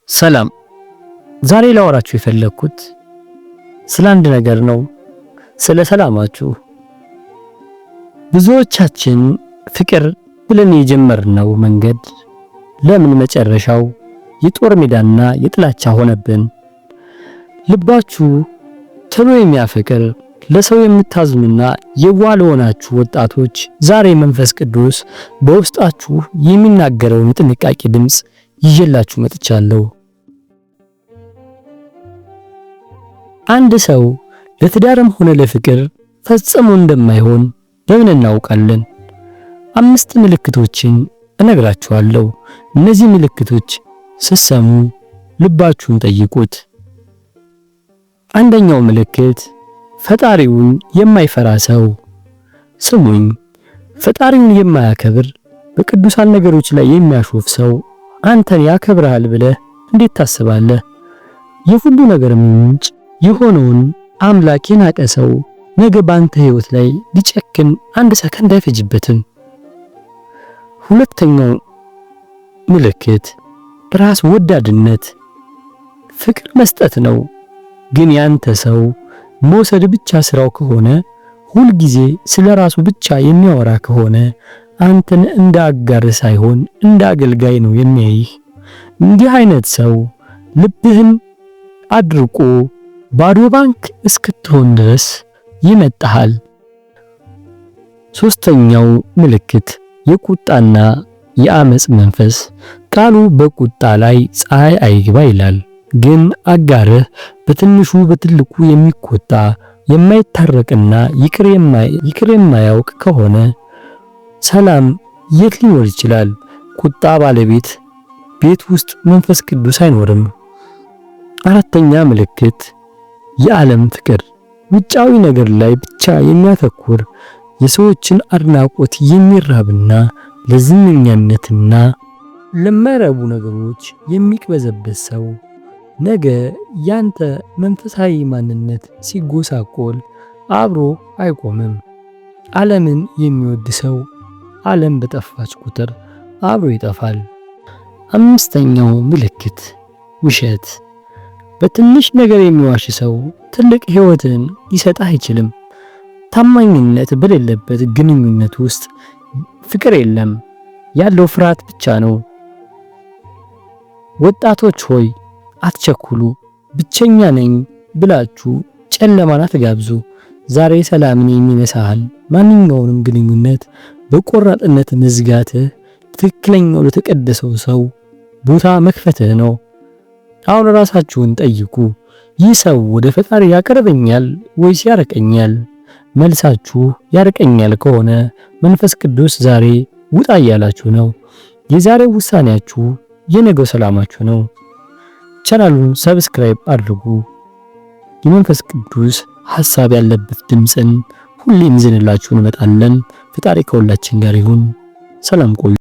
ሰላም። ዛሬ ላወራችሁ የፈለኩት ስለ አንድ ነገር ነው፣ ስለ ሰላማችሁ። ብዙዎቻችን ፍቅር ብለን የጀመርነው መንገድ ለምን መጨረሻው የጦር ሜዳና የጥላቻ ሆነብን? ልባችሁ ቶሎ የሚያፈቅር ለሰው የምታዝኑና የዋህ ለሆናችሁ ወጣቶች ዛሬ መንፈስ ቅዱስ በውስጣችሁ የሚናገረውን የጥንቃቄ ድምጽ ይዤላችሁ መጥቻለሁ። አንድ ሰው ለትዳርም ሆነ ለፍቅር ፈጽሞ እንደማይሆን በምን እናውቃለን? 5 ምልክቶችን እነግራችኋለሁ። እነዚህ ምልክቶች ስትሰሙ ልባችሁን ጠይቁት። አንደኛው ምልክት ፈጣሪውን የማይፈራ ሰው። ስሙኝ፣ ፈጣሪውን የማያከብር በቅዱሳን ነገሮች ላይ የሚያሾፍ ሰው አንተን ያከብራል ብለህ እንዴት ታስባለህ? የሁሉ ነገር ምንጭ የሆነውን አምላክ የናቀ ሰው ነገ ባንተ ህይወት ላይ ሊጨክን አንድ ሰከንድ አይፈጅበትም። ሁለተኛው ምልክት ራስ ወዳድነት። ፍቅር መስጠት ነው፣ ግን ያንተ ሰው መውሰድ ብቻ ስራው ከሆነ፣ ሁል ጊዜ ስለ ራሱ ብቻ የሚያወራ ከሆነ አንተን እንደ አጋር ሳይሆን እንደ አገልጋይ ነው የሚያይህ። እንዲህ አይነት ሰው ልብህን አድርቆ ባዶ ባንክ እስክትሆን ድረስ ይመጣሃል። ሶስተኛው ምልክት የቁጣና የአመጽ መንፈስ። ቃሉ በቁጣ ላይ ፀሐይ አይግባ ይላል። ግን አጋርህ በትንሹ በትልቁ የሚቆጣ የማይታረቅና ይቅር የማያውቅ ከሆነ ሰላም የት ሊኖር ይችላል? ቁጣ ባለቤት ቤት ውስጥ መንፈስ ቅዱስ አይኖርም። አራተኛ ምልክት የዓለም ፍቅር። ውጫዊ ነገር ላይ ብቻ የሚያተኩር የሰዎችን አድናቆት የሚራብና ለዝነኛነትና ለማይረቡ ነገሮች የሚቅበዘበዝ ሰው ነገ ያንተ መንፈሳዊ ማንነት ሲጎሳቆል አብሮ አይቆምም። ዓለምን የሚወድ ሰው ዓለም በጠፋች ቁጥር አብሮ ይጠፋል። አምስተኛው ምልክት ውሸት። በትንሽ ነገር የሚዋሽ ሰው ትልቅ ሕይወትን ሊሰጥህ አይችልም። ታማኝነት በሌለበት ግንኙነት ውስጥ ፍቅር የለም፣ ያለው ፍርሃት ብቻ ነው። ወጣቶች ሆይ አትቸኩሉ። ብቸኛ ነኝ ብላችሁ ጨለማን አትጋብዙ። ዛሬ ሰላምን የሚነሳህን ማንኛውንም ግንኙነት በቆራጥነት መዝጋትህ ትክክለኛው ለተቀደሰው ሰው ቦታ መክፈትህ ነው። አሁን ራሳችሁን ጠይቁ። ይህ ሰው ወደ ፈጣሪ ያቀርበኛል ወይስ ያርቀኛል? መልሳችሁ ያርቀኛል ከሆነ መንፈስ ቅዱስ ዛሬ ውጣ እያላችሁ ነው። የዛሬው ውሳኔያችሁ የነገው ሰላማችሁ ነው። ቻናሉን ሰብስክራይብ አድርጉ። የመንፈስ ቅዱስ ሐሳብ ያለበት ድምጽን ሁሌም ይዘንላችሁ እንመጣለን። ፈጣሪ ከሁላችን ጋር ይሁን። ሰላም ቆዩ።